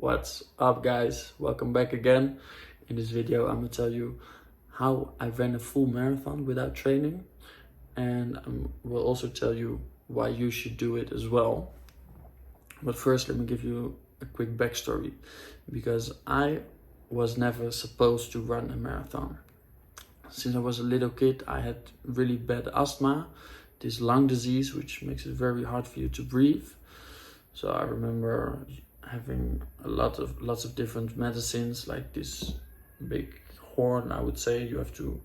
What's up, guys? Welcome back again. In this video I'm gonna tell you how I ran a full marathon without training, and I will also tell you why you should do it as well. But first let me give you a quick backstory, because I was never supposed to run a marathon. Since I was a little kid I had really bad asthma, this lung disease which makes it very hard for you to breathe. So I remember having lots of different medicines, like this big horn, I would say. You have to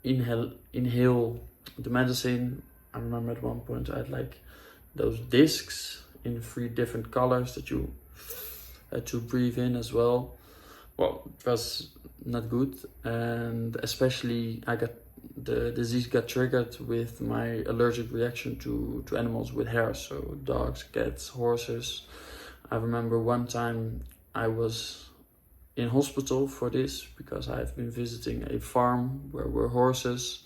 inhale the medicine. I remember at one point I had like those discs in 3 different colors that you had to breathe in as well. Well, it was not good, and especially the disease got triggered with my allergic reaction to animals with hair, so dogs, cats, horses. I remember one time I was in hospital for this because I've been visiting a farm where were horses,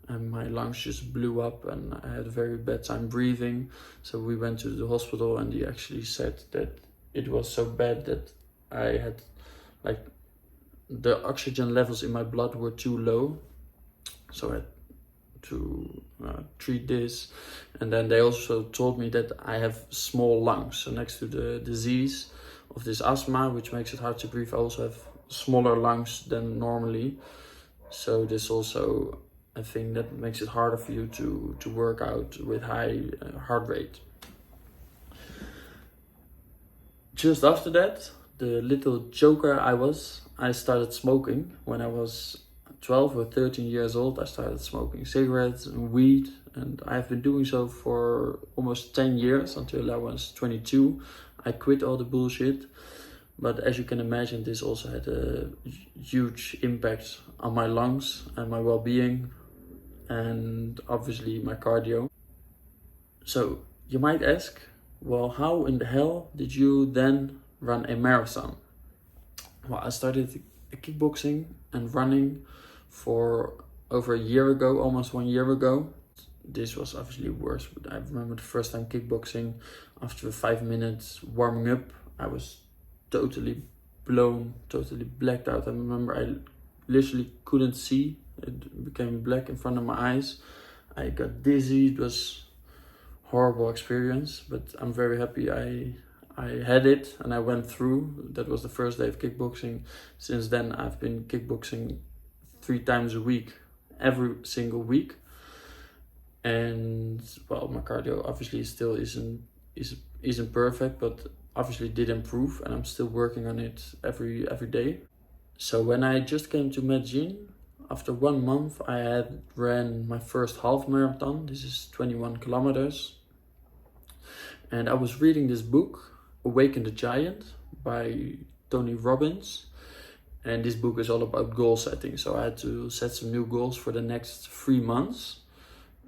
and my lungs just blew up and I had a very bad time breathing. So we went to the hospital and he actually said that it was so bad that I had like the oxygen levels in my blood were too low. So I had to treat this, and then they also told me that I have small lungs. So next to the disease of this asthma, which makes it hard to breathe, I also have smaller lungs than normally. So this also a thing that makes it harder for you to work out with high heart rate. Just after that, the little joker I started smoking when I was 12 or 13 years old. I started smoking cigarettes and weed, and I've been doing so for almost 10 years until I was 22. I quit all the bullshit, but as you can imagine, this also had a huge impact on my lungs and my well-being, and obviously my cardio. So you might ask, well, how in the hell did you then run a marathon? Well, I started kickboxing and running for over a year ago, almost 1 year ago. This was obviously worse, but I remember the first time kickboxing, after 5 minutes warming up, I was totally blown, totally blacked out. I remember I literally couldn't see. It became black in front of my eyes. I got dizzy. It was a horrible experience, but I'm very happy I had it and I went through. That was the first day of kickboxing. Since then I've been kickboxing 3 times a week, every single week. And well, my cardio obviously still isn't perfect, but obviously did improve, and I'm still working on it every day. So when I just came to Medellin, after 1 month I had ran my first half marathon. This is 21 kilometers. And I was reading this book, Awaken the Giant by Tony Robbins. And this book is all about goal setting. So I had to set some new goals for the next 3 months.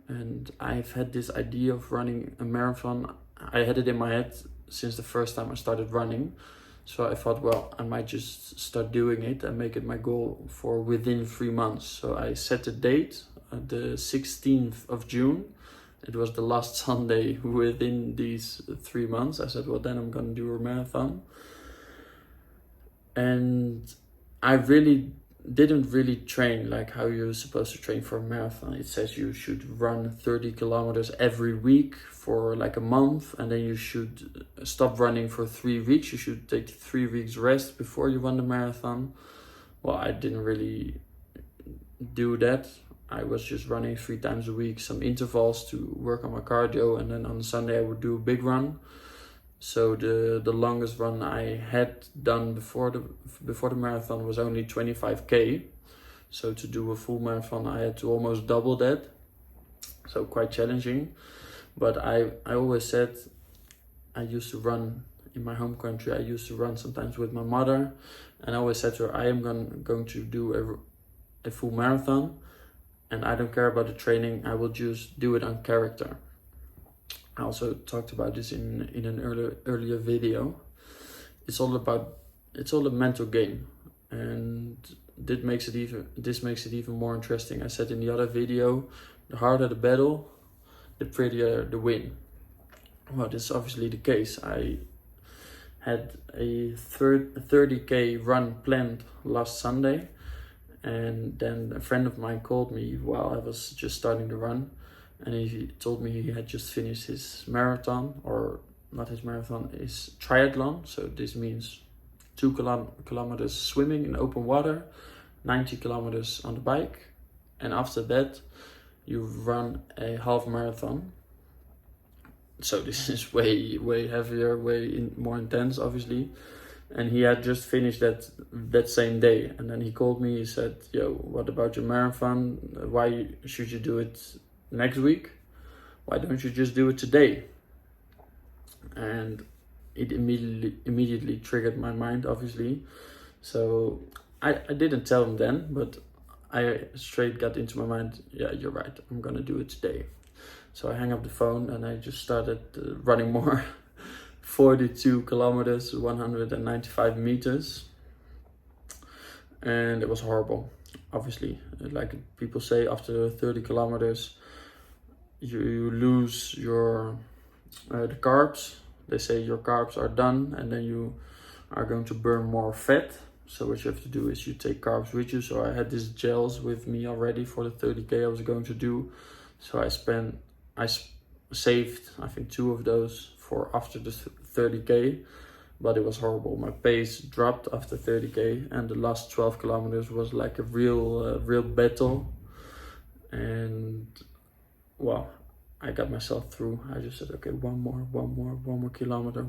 And I've had this idea of running a marathon. I had it in my head since the first time I started running. So I thought, well, I might just start doing it and make it my goal for within 3 months. So I set a date, the 16th of June. It was the last Sunday within these 3 months. I said, well, then I'm gonna do a marathon. And I didn't really train like how you're supposed to train for a marathon. It says you should run 30 kilometers every week for like a month, and then you should stop running for 3 weeks. You should take 3 weeks rest before you run the marathon. Well, I didn't really do that. I was just running 3 times a week, some intervals to work on my cardio, and then on Sunday I would do a big run. So the longest run I had done before the marathon was only 25k. So to do a full marathon I had to almost double that. So quite challenging. But I always said, I used to run in my home country. I used to run sometimes with my mother, and I always said to her, I am going to do a full marathon, and I don't care about the training. I will just do it on character. I also talked about this in an earlier video. It's all a mental game, and this makes it even more interesting. I said in the other video, the harder the battle, the prettier the win. Well, this is obviously the case. I had a 30k run planned last Sunday, and then a friend of mine called me while I was just starting to run, and he told me he had just finished his marathon, or not his marathon, his triathlon. So this means 2 kilometers swimming in open water, 90 kilometers on the bike, and after that you run a half marathon. So this is way heavier, more intense, obviously. And he had just finished that same day, and then he called me. He said, "Yo, what about your marathon? Why should you do it next week? Why don't you just do it today?" And it immediately triggered my mind, obviously. So I didn't tell him then, but I straight got into my mind, yeah, you're right, I'm gonna do it today. So I hang up the phone and I just started running more. 42 kilometers, 195 meters. And it was horrible, obviously. Like people say, after 30 kilometers, you lose your the carbs. They say your carbs are done, and then you are going to burn more fat. So what you have to do is you take carbs with you. So I had these gels with me already for the 30k I was going to do. So I saved, I think, 2 of those for after the 30k, but it was horrible. My pace dropped after 30k, and the last 12 kilometers was like a real battle. And well, I got myself through. I just said, okay, one more kilometer.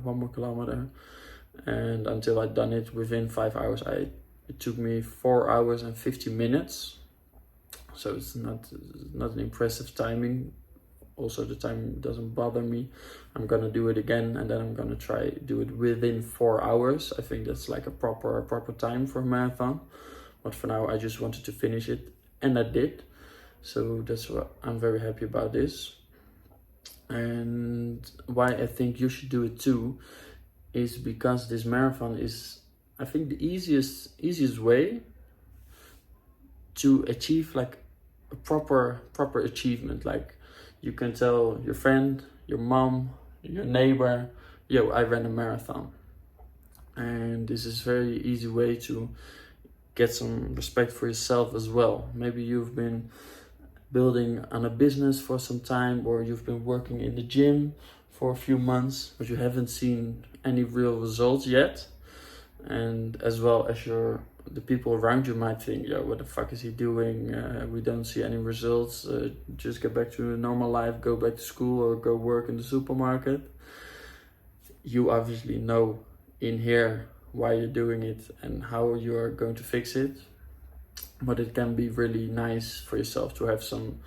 And until I'd done it within 5 hours, it took me 4 hours and 50 minutes. So it's not an impressive timing. Also, the time doesn't bother me. I'm gonna do it again, and then I'm gonna try do it within 4 hours. I think that's like a proper time for a marathon. But for now, I just wanted to finish it, and I did. So that's what I'm very happy about this. And why I think you should do it too is because this marathon is, I think, the easiest way to achieve like a proper achievement. Like, you can tell your friend, your mom, your neighbor, yo, I ran a marathon. And this is very easy way to get some respect for yourself as well. Maybe you've been building on a business for some time, or you've been working in the gym for a few months, but you haven't seen any real results yet. And as well as the people around you might think, yo, what the fuck is he doing? We don't see any results. Just get back to a normal life, go back to school, or go work in the supermarket. You obviously know in here why you're doing it and how you are going to fix it. But it can be really nice for yourself to have some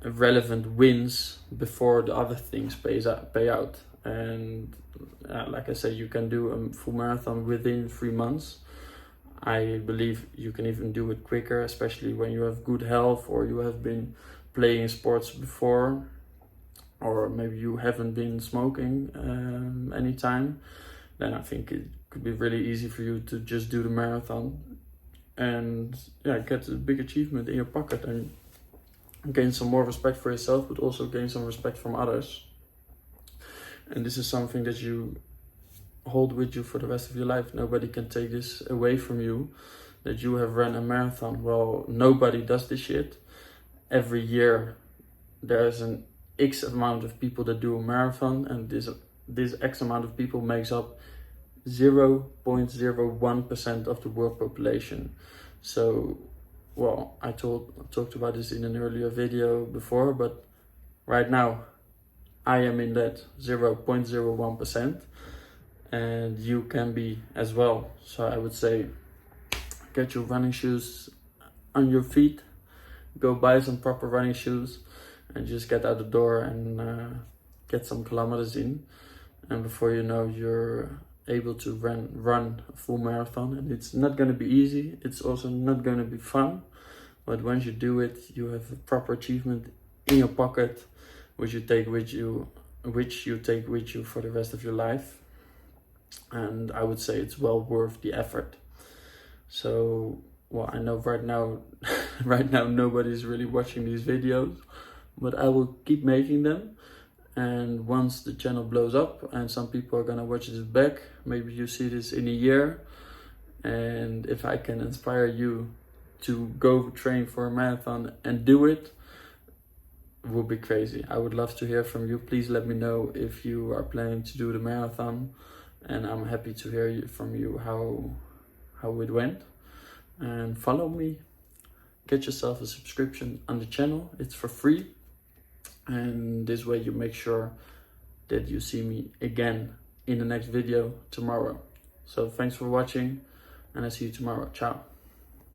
relevant wins before the other things pay out. And like I said, you can do a full marathon within 3 months. I believe you can even do it quicker, especially when you have good health, or you have been playing sports before, or maybe you haven't been smoking any time. Then I think it could be really easy for you to just do the marathon and get a big achievement in your pocket, and gain some more respect for yourself, but also gain some respect from others. And this is something that you hold with you for the rest of your life. Nobody can take this away from you, that you have run a marathon. Well, nobody does this shit. Every year there's an X amount of people that do a marathon, and this X amount of people makes up 0.01% of the world population. So, well, I talked about this in an earlier video before, but right now I am in that 0.01%, and you can be as well. So I would say, get your running shoes on your feet, go buy some proper running shoes, and just get out the door and get some kilometers in. And before you know, you're able to run a full marathon. And it's not going to be easy. It's also not going to be fun. But once you do it, you have a proper achievement in your pocket, which you take with you for the rest of your life. And I would say it's well worth the effort. So, well, I know right now nobody's really watching these videos, but I will keep making them. And once the channel blows up and some people are gonna watch this back, maybe you see this in a year, and if I can inspire you to go train for a marathon and do it, would be crazy. I would love to hear from you. Please let me know if you are planning to do the marathon, and I'm happy to hear from you how it went. And follow me, get yourself a subscription on the channel. It's for free, and this way you make sure that you see me again in the next video tomorrow. So thanks for watching, and I see you tomorrow. Ciao.